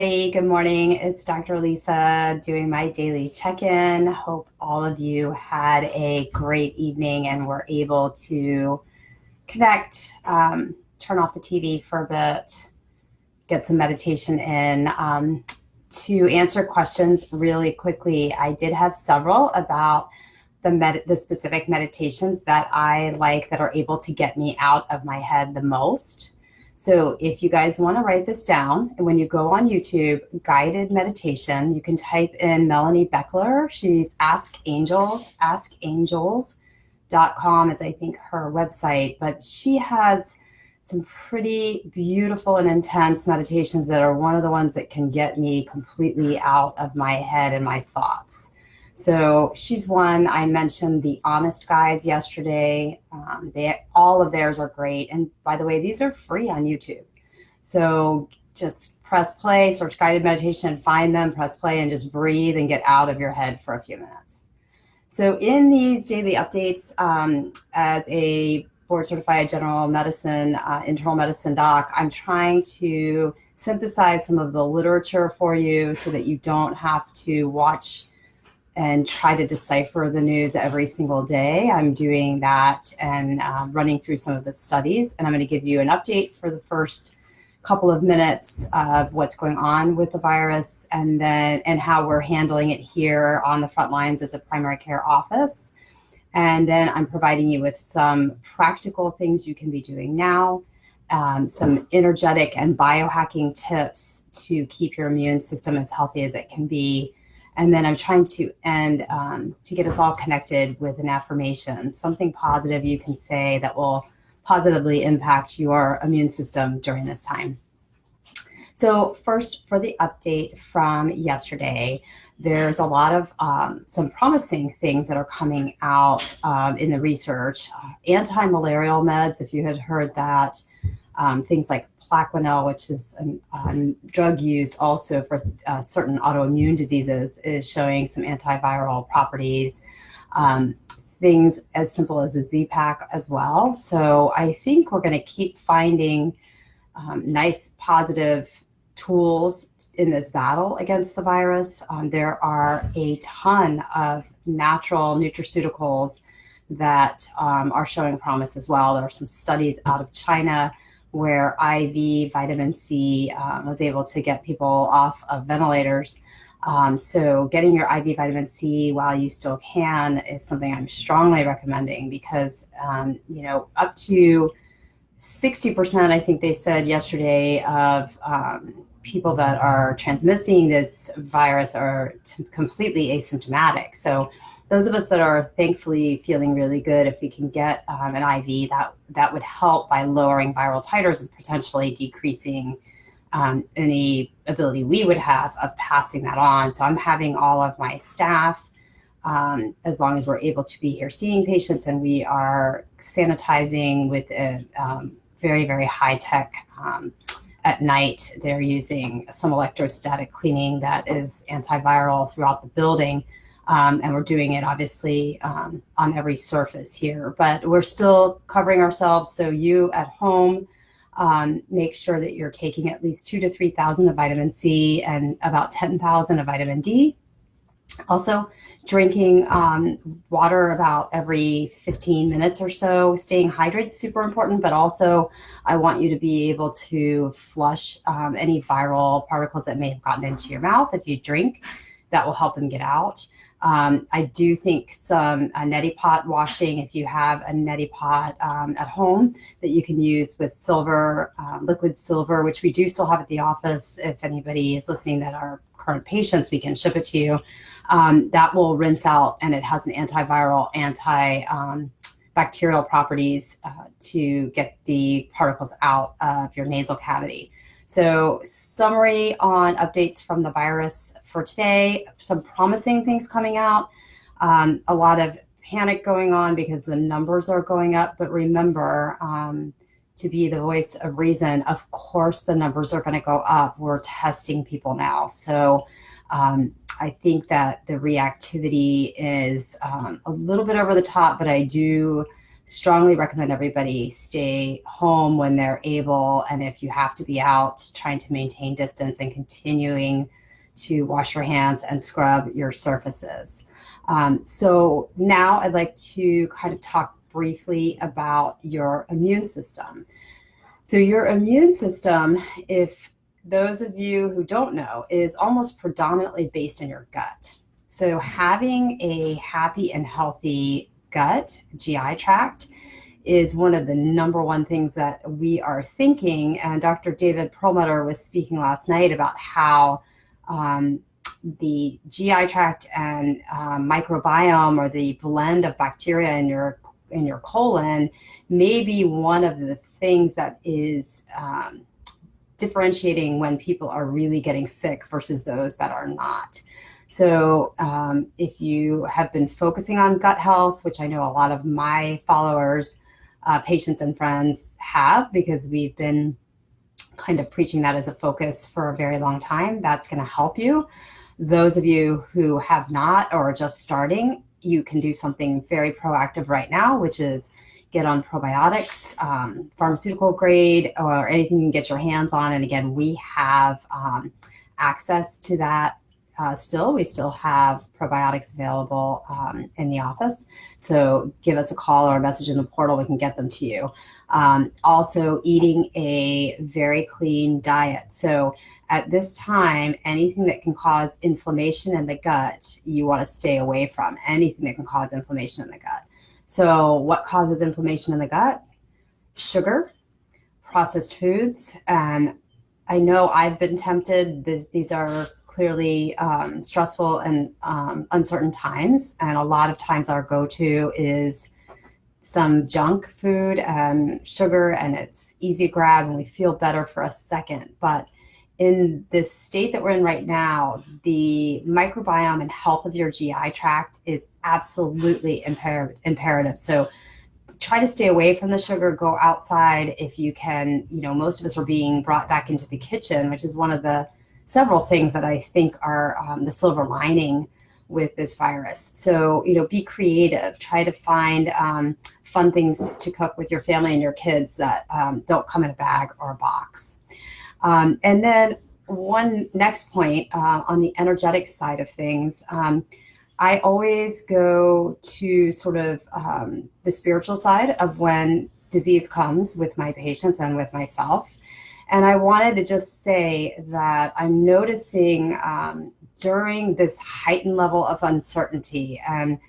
Hey, good morning. It's Dr. Lisa doing my daily check-in. Hope all of you had a great evening and were able to connect, turn off the TV for a bit, get some meditation in. To answer questions really quickly, I did have several about the specific meditations that I like that are able to get me out of my head the most. So if you guys want to write this down, and when you go on YouTube, guided meditation, you can type in Melanie Beckler. She's Ask Angels, askangels.com is I think her website, but she has some pretty beautiful and intense meditations that are one of the ones that can get me completely out of my head and my thoughts. So she's one. I mentioned the Honest Guides yesterday. All of theirs are great. And by the way, these are free on YouTube. So just press play, search guided meditation, find them, press play, and just breathe and get out of your head for a few minutes. So in these daily updates, as a board certified general medicine, internal medicine doc, I'm trying to synthesize some of the literature for you so that you don't have to watch and try to decipher the news every single day. I'm doing that and running through some of the studies. And I'm going to give you an update for the first couple of minutes of what's going on with the virus and how we're handling it here on the front lines as a primary care office. And then I'm providing you with some practical things you can be doing now, some energetic and biohacking tips to keep your immune system as healthy as it can be. And then I'm trying to end to get us all connected with an affirmation, something positive you can say that will positively impact your immune system during this time. So first, for the update from yesterday, there's a lot of some promising things that are coming out in the research. Anti-malarial meds, if you had heard that, things like Plaquenil, which is a drug used also for certain autoimmune diseases, is showing some antiviral properties. Things as simple as a Z-Pak as well. So I think we're going to keep finding nice positive tools in this battle against the virus. There are a ton of natural nutraceuticals that are showing promise as well. There are some studies out of China where IV vitamin C was able to get people off of ventilators. So getting your IV vitamin C while you still can is something I'm strongly recommending because, up to 60%, I think they said yesterday, of people that are transmitting this virus are completely asymptomatic. So those of us that are thankfully feeling really good, if we can get an IV, that would help by lowering viral titers and potentially decreasing any ability we would have of passing that on. So I'm having all of my staff, as long as we're able to be here seeing patients, and we are sanitizing with a very, very high tech. At night, they're using some electrostatic cleaning that is antiviral throughout the building. And we're doing it obviously on every surface here, but we're still covering ourselves. So you at home, make sure that you're taking at least 2,000 to 3,000 of vitamin C and about 10,000 of vitamin D. Also, drinking water about every 15 minutes or so. Staying hydrated is super important, but also I want you to be able to flush any viral particles that may have gotten into your mouth if you drink. That will help them get out. I do think some neti pot washing, if you have a neti pot at home that you can use with silver, liquid silver, which we do still have at the office. If anybody is listening that are current patients, we can ship it to you. That will rinse out, and it has an antiviral, antibacterial properties to get the particles out of your nasal cavity. So summary on updates from the virus for today, some promising things coming out, a lot of panic going on because the numbers are going up, but remember, to be the voice of reason, of course the numbers are going to go up. We're testing people now. So I think that the reactivity is a little bit over the top, but I do strongly recommend everybody stay home when they're able. And if you have to be out, trying to maintain distance and continuing to wash your hands and scrub your surfaces. So now I'd like to kind of talk briefly about your immune system. So your immune system, if those of you who don't know, is almost predominantly based in your gut. So having a happy and healthy gut, GI tract, is one of the number one things that we are thinking. And Dr. David Perlmutter was speaking last night about how the GI tract and microbiome, or the blend of bacteria in your colon, may be one of the things that is differentiating when people are really getting sick versus those that are not. So if you have been focusing on gut health, which I know a lot of my followers, patients and friends have, because we've been kind of preaching that as a focus for a very long time, that's going to help you. Those of you who have not or are just starting, you can do something very proactive right now, which is get on probiotics, pharmaceutical grade, or anything you can get your hands on. And again, we have access to that still. We still have probiotics available in the office. So give us a call or a message in the portal. We can get them to you. Also, eating a very clean diet. So at this time, anything that can cause inflammation in the gut, you want to stay away from. Anything that can cause inflammation in the gut. So what causes inflammation in the gut? Sugar, processed foods. And I know I've been tempted. These are clearly stressful and uncertain times. And a lot of times our go-to is some junk food and sugar, and it's easy to grab and we feel better for a second. But in this state that we're in right now, the microbiome and health of your GI tract is absolutely imperative. So try to stay away from the sugar, go outside if you can. You know, most of us are being brought back into the kitchen, which is one of the several things that I think are the silver lining with this virus. So, you know, be creative, try to find fun things to cook with your family and your kids that don't come in a bag or a box. And then one next point on the energetic side of things, I always go to sort of the spiritual side of when disease comes with my patients and with myself. And I wanted to just say that I'm noticing during this heightened level of uncertainty and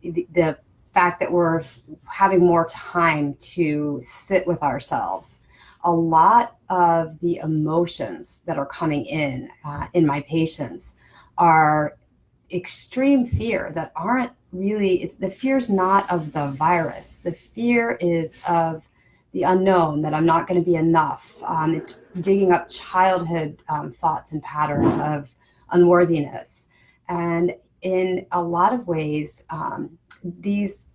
the fact that we're having more time to sit with ourselves, a lot of the emotions that are coming in my patients are extreme fear that aren't really, the fear's not of the virus. The fear is of the unknown, that I'm not going to be enough. It's digging up childhood thoughts and patterns of unworthiness. And in a lot of ways, these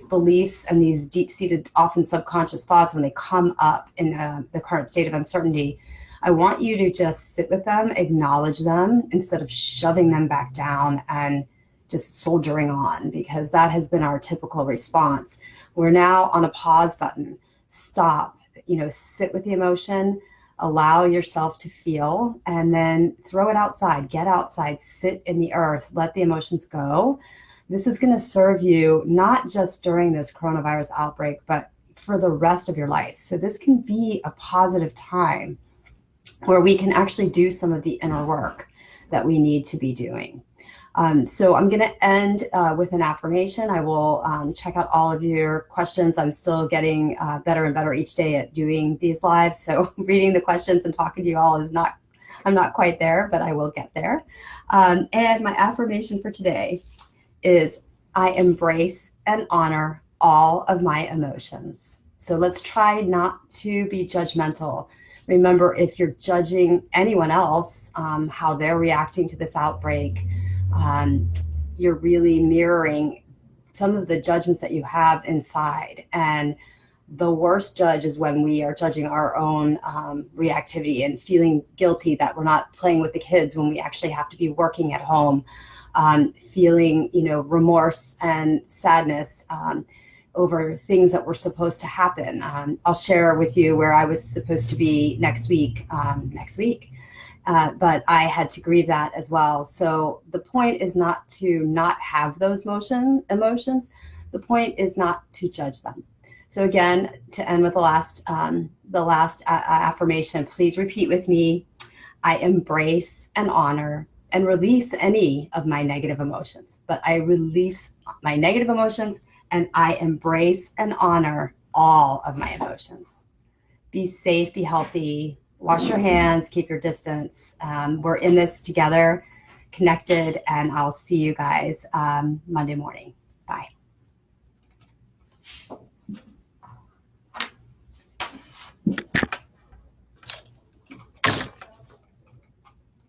beliefs and these deep-seated, often subconscious thoughts, when they come up in the current state of uncertainty, I want you to just sit with them, acknowledge them, instead of shoving them back down and just soldiering on, because that has been our typical response. We're now on a pause button. Stop, sit with the emotion, allow yourself to feel, and then throw it outside. Get outside, sit in the earth, let the emotions go. This is going to serve you not just during this coronavirus outbreak, but for the rest of your life. So this can be a positive time where we can actually do some of the inner work that we need to be doing. So I'm going to end with an affirmation. I will check out all of your questions. I'm still getting better and better each day at doing these lives. So reading the questions and talking to you all I'm not quite there, but I will get there. And my affirmation for today is I embrace and honor all of my emotions. So let's try not to be judgmental. Remember, if you're judging anyone else, how they're reacting to this outbreak, you're really mirroring some of the judgments that you have inside. And the worst judge is when we are judging our own reactivity and feeling guilty that we're not playing with the kids when we actually have to be working at home, feeling, remorse and sadness. over things that were supposed to happen. I'll share with you where I was supposed to be next week, but I had to grieve that as well. So the point is not to not have those emotions. The point is not to judge them. So again, to end with the last affirmation, please repeat with me. I embrace and honor and release any of my negative emotions, but I release my negative emotions and I embrace and honor all of my emotions. Be safe, be healthy, wash your hands, keep your distance. We're in this together, connected, and I'll see you guys Monday morning. Bye.